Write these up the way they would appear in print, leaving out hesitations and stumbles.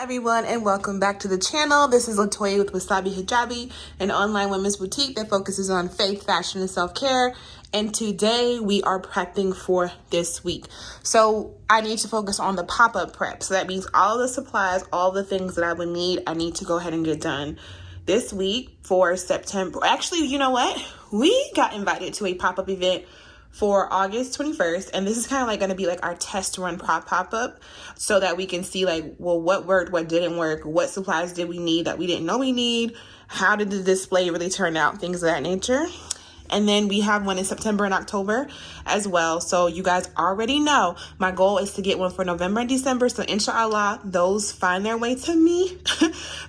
Everyone, and welcome back to the channel. This is Latoya with Wasabi Hijabi, an online women's boutique that focuses on faith, fashion, and self-care. And today we are prepping for this week. So I need to focus on the pop-up prep. So that means all the supplies, all the things that I would need, I need to go ahead and get done this week for September. Actually, you know what? We got invited to a pop-up event for August 21st, and this is kind of like going to be like our test run pop-up so that we can see like, well, what worked, what didn't work, what supplies did we need that we didn't know we need, how did the display really turn out, things of that nature. And then we have one in September and October as well. So you guys already know my goal is to get one for November and December. So inshallah, those find their way to me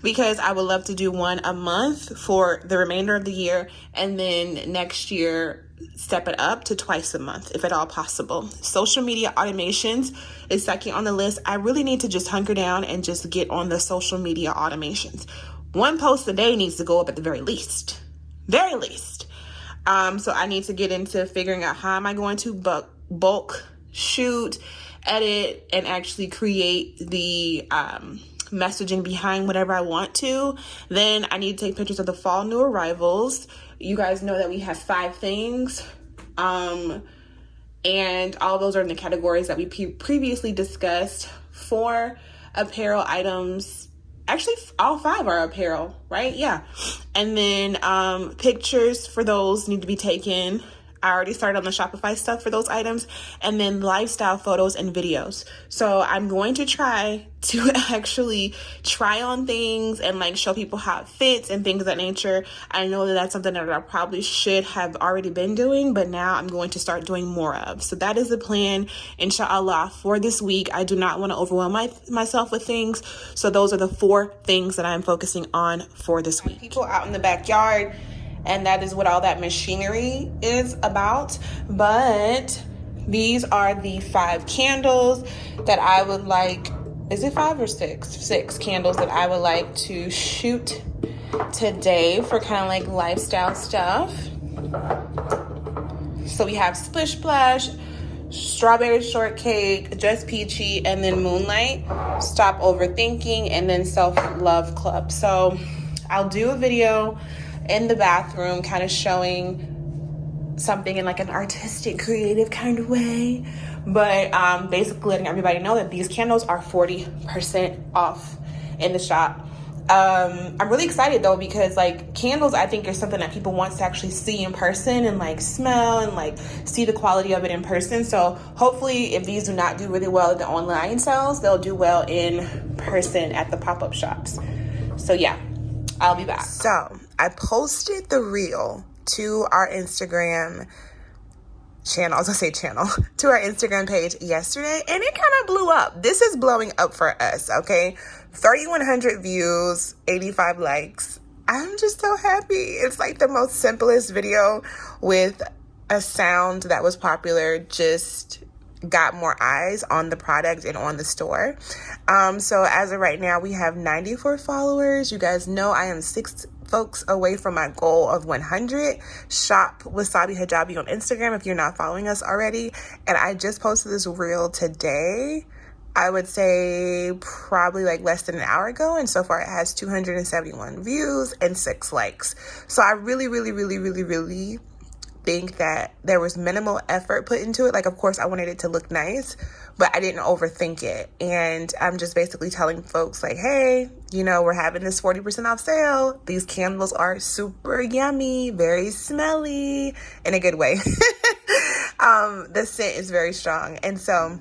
because I would love to do one a month for the remainder of the year. And then next year, step it up to twice a month, if at all possible. Social media automations is second on the list. I really need to just hunker down and just get on the social media automations. One post a day needs to go up at the very least. Very least. So I need to get into figuring out how am I going to bulk shoot, edit, and actually create the messaging behind whatever I want to. Then I need to take pictures of the fall new arrivals. You guys know that we have 5 things. And all those are in the categories that we previously discussed. 4 apparel items. Actually, all 5 are apparel, right? Yeah. And then pictures for those need to be taken. I already started on the Shopify stuff for those items, and then lifestyle photos and videos. So I'm going to try to actually try on things and like show people how it fits and things of that nature. I know that that's something that I probably should have already been doing, but now I'm going to start doing more of. So that is the plan, inshallah, for this week. I do not want to overwhelm myself with things. So those are the 4 things that I'm focusing on for this week. People out in the backyard, and that is what all that machinery is about. But these are the 5 candles that I would like. Is it 5 or 6? 6 candles that I would like to shoot today for kind of like lifestyle stuff. So we have Splish Splash, Strawberry Shortcake, Just Peachy, and then Moonlight, Stop Overthinking, and then Self-Love Club. So I'll do a video in the bathroom kind of showing something in like an artistic, creative kind of way. But basically letting everybody know that these candles are 40% off in the shop. I'm really excited though, because like candles, I think, are something that people want to actually see in person and like smell and like see the quality of it in person. So hopefully if these do not do really well at the online sales, they'll do well in person at the pop-up shops. So yeah, I'll be back. So I posted the reel to our Instagram channel, to our Instagram page yesterday, and it kind of blew up. This is blowing up for us, okay? 3,100 views, 85 likes. I'm just so happy. It's like the most simplest video with a sound that was popular, just got more eyes on the product and on the store. So as of right now, we have 94 followers. You guys know I am 6 folks away from my goal of 100. Shop Wasabi Hijabi on Instagram if you're not following us already. And I just posted this reel today. I would say probably like less than an hour ago. And so far it has 271 views and 6 likes. So I really think that there was minimal effort put into it. Like, of course, I wanted it to look nice, but I didn't overthink it. And I'm just basically telling folks like, hey, you know, we're having this 40% off sale. These candles are super yummy, very smelly in a good way. The scent is very strong. And so,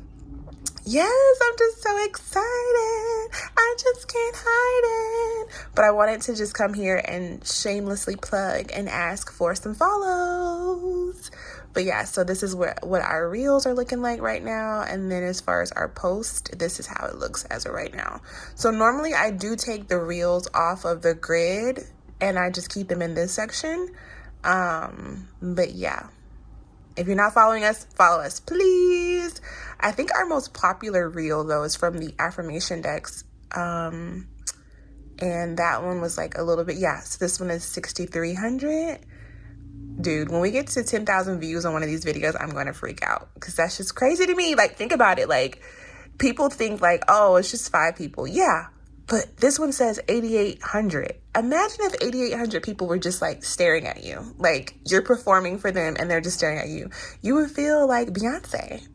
yes, I'm just so excited. I just can't hide it. But I wanted to just come here and shamelessly plug and ask for some follows. But yeah, so this is what our reels are looking like right now. And then as far as our post, this is how it looks as of right now. So normally I do take the reels off of the grid and I just keep them in this section. But yeah. If you're not following us, follow us, please. I think our most popular reel, though, is from the affirmation decks. And that one was like a little bit, yeah. So this one is 6,300. Dude, when we get to 10,000 views on one of these videos, I'm going to freak out because that's just crazy to me. Like, think about it. Like, people think like, oh, it's just 5 people. Yeah, But this one says 8,800. Imagine if 8,800 people were just like staring at you. Like you're performing for them and they're just staring at you. You would feel like Beyonce.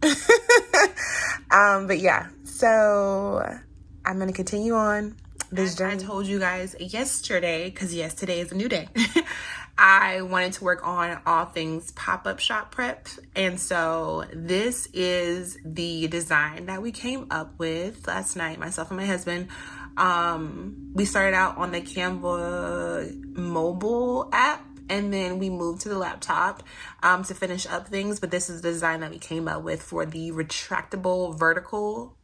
But yeah, so I'm going to continue on this journey. I told you guys yesterday, because yes, today is a new day. I wanted to work on all things pop-up shop prep. And so this is the design that we came up with last night, myself and my husband. We started out on the Canva mobile app, and then we moved to the laptop to finish up things. But this is the design that we came up with for the retractable vertical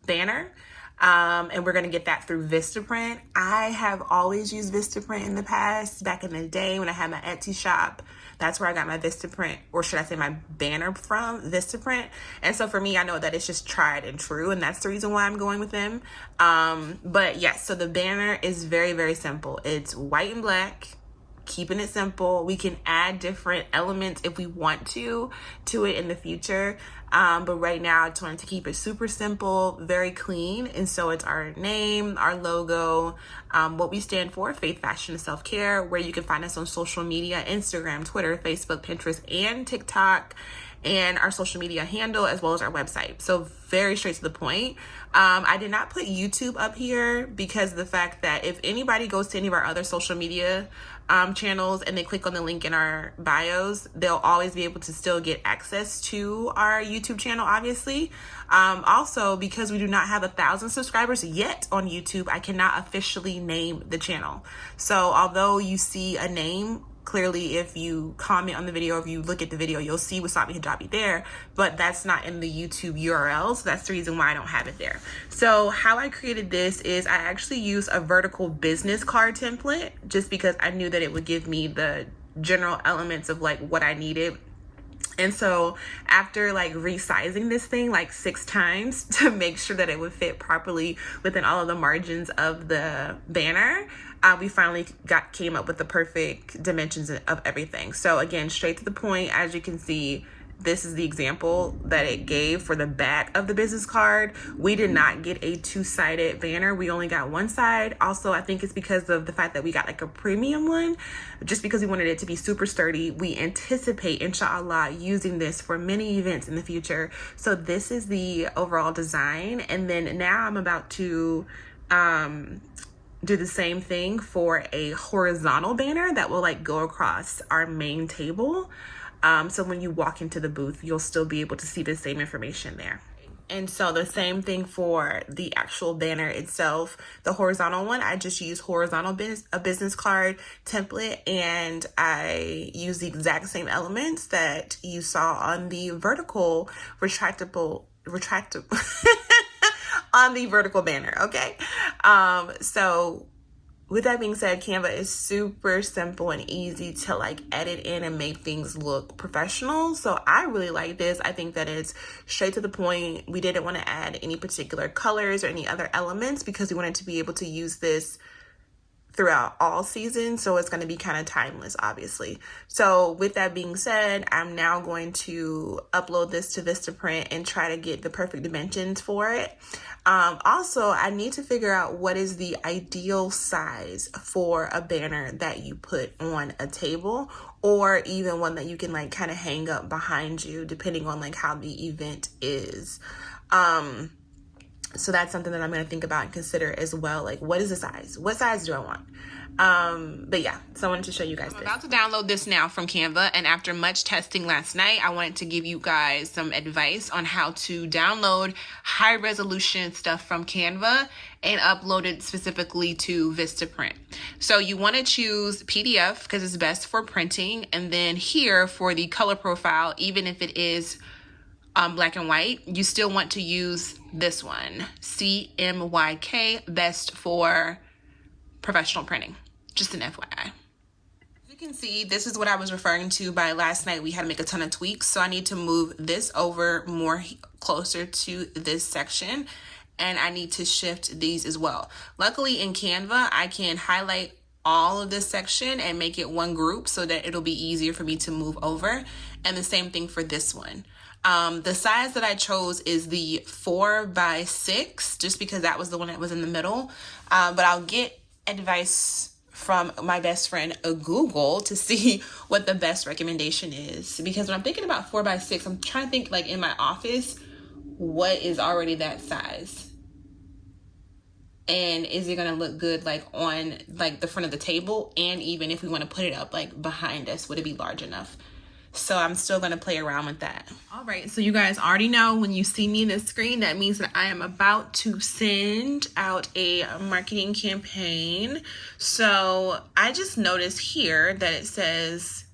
banner. And we're going to get that through Vistaprint. I have always used Vistaprint in the past. Back in the day when I had my Etsy shop, that's where I got my Vistaprint, or should I say my banner from, Vistaprint. And so for me, I know that it's just tried and true, and that's the reason why I'm going with them. But yes, so the banner is very, very simple. It's white and black, keeping it simple. We can add different elements if we want to it in the future. But right now I just wanted to keep it super simple, very clean. And so it's our name, our logo, what we stand for, faith, fashion, and self-care, where you can find us on social media, Instagram, Twitter, Facebook, Pinterest, and TikTok, and our social media handle, as well as our website. So very straight to the point. I did not put YouTube up here because of the fact that if anybody goes to any of our other social media channels and they click on the link in our bios, they'll always be able to still get access to our YouTube channel, obviously. Also, because we do not have 1,000 subscribers yet on YouTube, I cannot officially name the channel. So although you see a name, clearly if you comment on the video, if you look at the video, you'll see Wasabi Hijabi there, but that's not in the YouTube URL. So that's the reason why I don't have it there. So how I created this is I actually used a vertical business card template just because I knew that it would give me the general elements of like what I needed. And so after like resizing this thing like 6 times to make sure that it would fit properly within all of the margins of the banner, we finally came up with the perfect dimensions of everything. So again, straight to the point, as you can see, this is the example that it gave for the back of the business card. We did not get a 2-sided banner. We only got 1 side. Also, I think it's because of the fact that we got like a premium one, just because we wanted it to be super sturdy. We anticipate, inshallah, using this for many events in the future. So this is the overall design. And then now I'm about to do the same thing for a horizontal banner that will like go across our main table. So when you walk into the booth, you'll still be able to see the same information there. And so the same thing for the actual banner itself. The horizontal one, I just use horizontal business card template, and I use the exact same elements that you saw on the vertical retractable on the vertical banner. Okay. So with that being said, Canva is super simple and easy to like edit in and make things look professional. So I really like this. I think that it's straight to the point. We didn't want to add any particular colors or any other elements because we wanted to be able to use this throughout all seasons. So it's going to be kind of timeless, obviously. So with that being said, I'm now going to upload this to Vistaprint and try to get the perfect dimensions for it. Also, I need to figure out what is the ideal size for a banner that you put on a table, or even one that you can like kind of hang up behind you, depending on like how the event is. So that's something that I'm going to think about and consider as well. Like, what is the size? What size do I want? But yeah, so I wanted to show you guys this. I'm about to download this now from Canva, and after much testing last night, I wanted to give you guys some advice on how to download high resolution stuff from Canva and upload it specifically to Vistaprint. So you want to choose PDF because it's best for printing, and then here for the color profile, even if it is black and white, you still want to use this one, CMYK, best for professional printing. Just an FYI. As you can see, this is what I was referring to by last night. We had to make a ton of tweaks, so I need to move this over more closer to this section, and I need to shift these as well. Luckily in Canva, I can highlight all of this section and make it one group so that it'll be easier for me to move over. And the same thing for this one. The size that I chose is the 4x6, just because that was the one that was in the middle. But I'll get advice from my best friend Google to see what the best recommendation is. Because when I'm thinking about 4x6, I'm trying to think like in my office, what is already that size? And is it going to look good like on like the front of the table? And even if we want to put it up like behind us, would it be large enough? So I'm still going to play around with that. All right, so you guys already know when you see me in the screen, that means that I am about to send out a marketing campaign. So I just noticed here that it says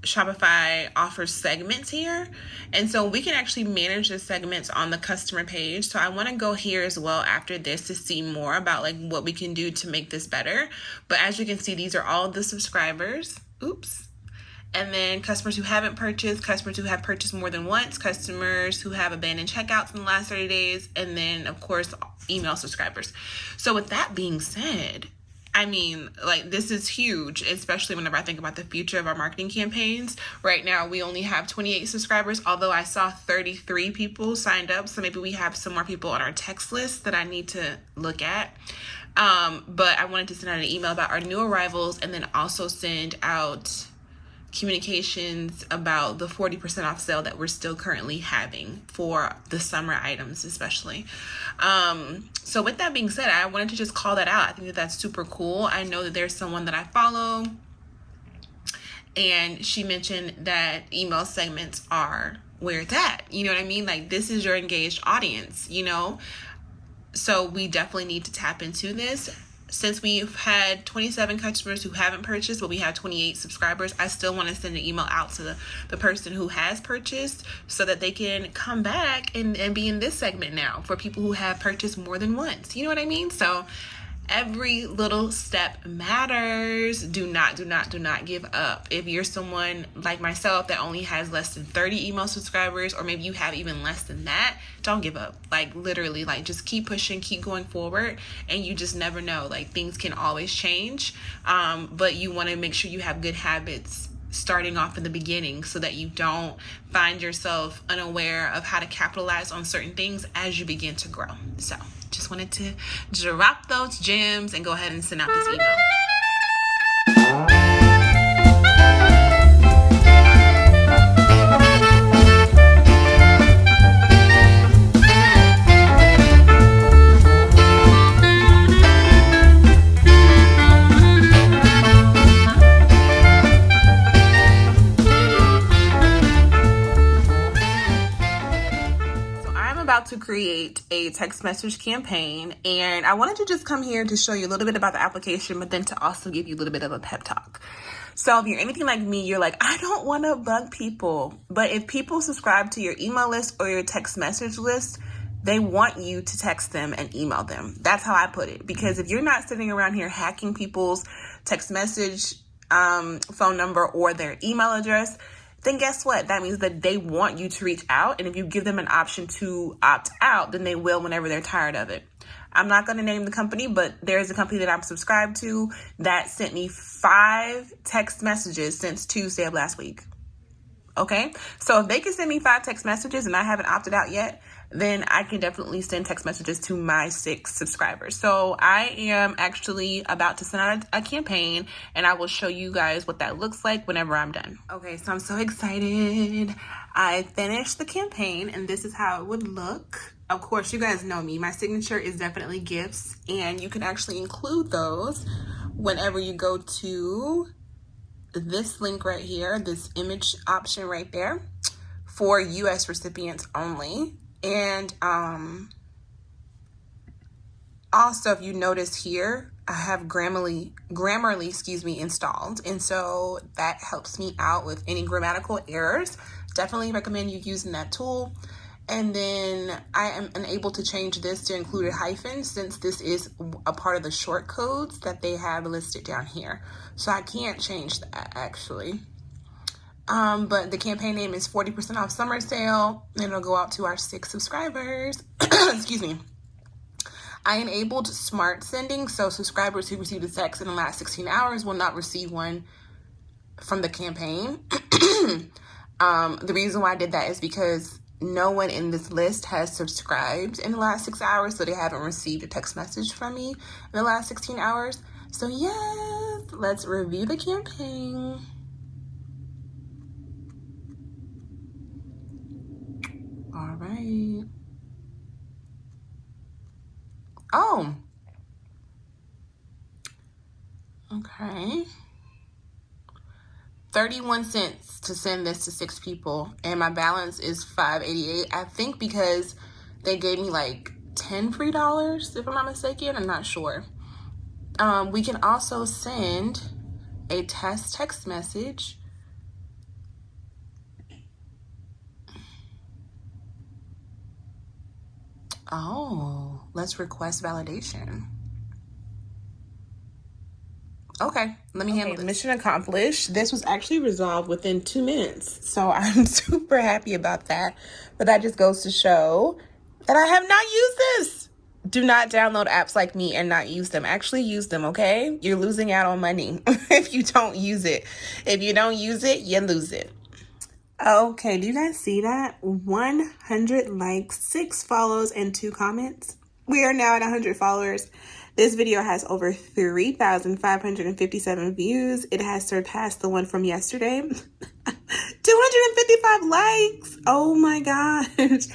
Shopify offers segments here, and so we can actually manage the segments on the customer page. So I want to go here as well after this to see more about like what we can do to make this better. But as you can see, these are all the subscribers. Oops. And then customers who haven't purchased, customers who have purchased more than once, customers who have abandoned checkouts in the last 30 days, and then of course email subscribers. So with that being said, I mean, like, this is huge, especially whenever I think about the future of our marketing campaigns. Right now, we only have 28 subscribers, although I saw 33 people signed up. So maybe we have some more people on our text list that I need to look at. But I wanted to send out an email about our new arrivals and then also send out communications about the 40% off sale that we're still currently having for the summer items, especially. So with that being said, I wanted to just call that out. I think that that's super cool. I know that there's someone that I follow, and she mentioned that email segments are where it's at. You know what I mean? Like, this is your engaged audience, you know? So we definitely need to tap into this. Since we've had 27 customers who haven't purchased, but we have 28 subscribers, I still want to send an email out to the person who has purchased so that they can come back and be in this segment now for people who have purchased more than once. You know what I mean? So every little step matters. Do not give up. If you're someone like myself that only has less than 30 email subscribers, or maybe you have even less than that, don't give up. Like, literally, like, just keep pushing, keep going forward, and you just never know. Like, things can always change, but you want to make sure you have good habits starting off in the beginning so that you don't find yourself unaware of how to capitalize on certain things as you begin to grow. So just wanted to drop those gems and go ahead and send out this email. To create a text message campaign, and I wanted to just come here to show you a little bit about the application, but then to also give you a little bit of a pep talk. So if you're anything like me, you're like, I don't want to bug people. But if people subscribe to your email list or your text message list, they want you to text them and email them. That's how I put it. Because if you're not sitting around here hacking people's text message phone number or their email address, then guess what? That means that they want you to reach out. And if you give them an option to opt out, then they will whenever they're tired of it. I'm not going to name the company, but there's a company that I'm subscribed to that sent me 5 text messages since Tuesday of last week. Okay? So if they can send me 5 text messages and I haven't opted out yet, then I can definitely send text messages to my 6 subscribers. So I am actually about to send out a campaign, and I will show you guys what that looks like whenever I'm done. Okay, so I'm so excited. I finished the campaign, and this is how it would look. Of course, you guys know me. My signature is definitely gifts, and you can actually include those whenever you go to this link right here, this image option right there, for US recipients only. And also, if you notice here, I have Grammarly, installed. And so that helps me out with any grammatical errors. Definitely recommend you using that tool. And then I am unable to change this to include a hyphen, since this is a part of the short codes that they have listed down here. So I can't change that, actually. But the campaign name is 40% off summer sale, and it'll go out to our 6 subscribers. Excuse me. I enabled smart sending, so subscribers who received a text in the last 16 hours will not receive one from the campaign. The reason why I did that is because no one in this list has subscribed in the last 6 hours, so they haven't received a text message from me in the last 16 hours. So yes, let's review the campaign. All right. Oh. Okay. 31 cents to send this to 6 people, and my balance is $5.88. I think because they gave me like 10 free dollars, if I'm not mistaken. I'm not sure. We can also send a test text message. Oh, let's request validation. Okay, let me handle this. Mission accomplished. This was actually resolved within 2 minutes, so I'm super happy about that. But that just goes to show that I have not used this. Do not download apps like me and not use them. Actually use them, okay? You're losing out on money if you don't use it. If you don't use it, you lose it. Okay, do you guys see that? 100 likes, 6 follows, and 2 comments. We are now at 100 followers. This video has over 3,557 views. It has surpassed the one from yesterday. 255 likes. Oh my gosh.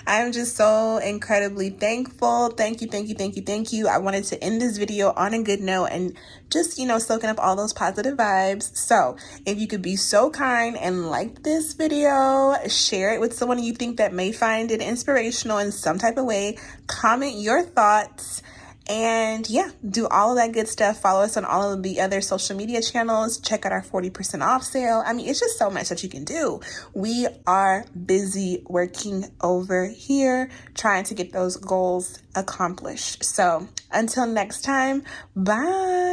I'm just so incredibly thankful. Thank you, thank you, thank you, thank you. I wanted to end this video on a good note and just, soaking up all those positive vibes. So if you could be so kind and like this video, share it with someone you think that may find it inspirational in some type of way, comment your thoughts, and yeah, do all of that good stuff. Follow us on all of the other social media channels. Check out our 40% off sale. I mean, it's just so much that you can do. We are busy working over here, trying to get those goals accomplished. So until next time, bye.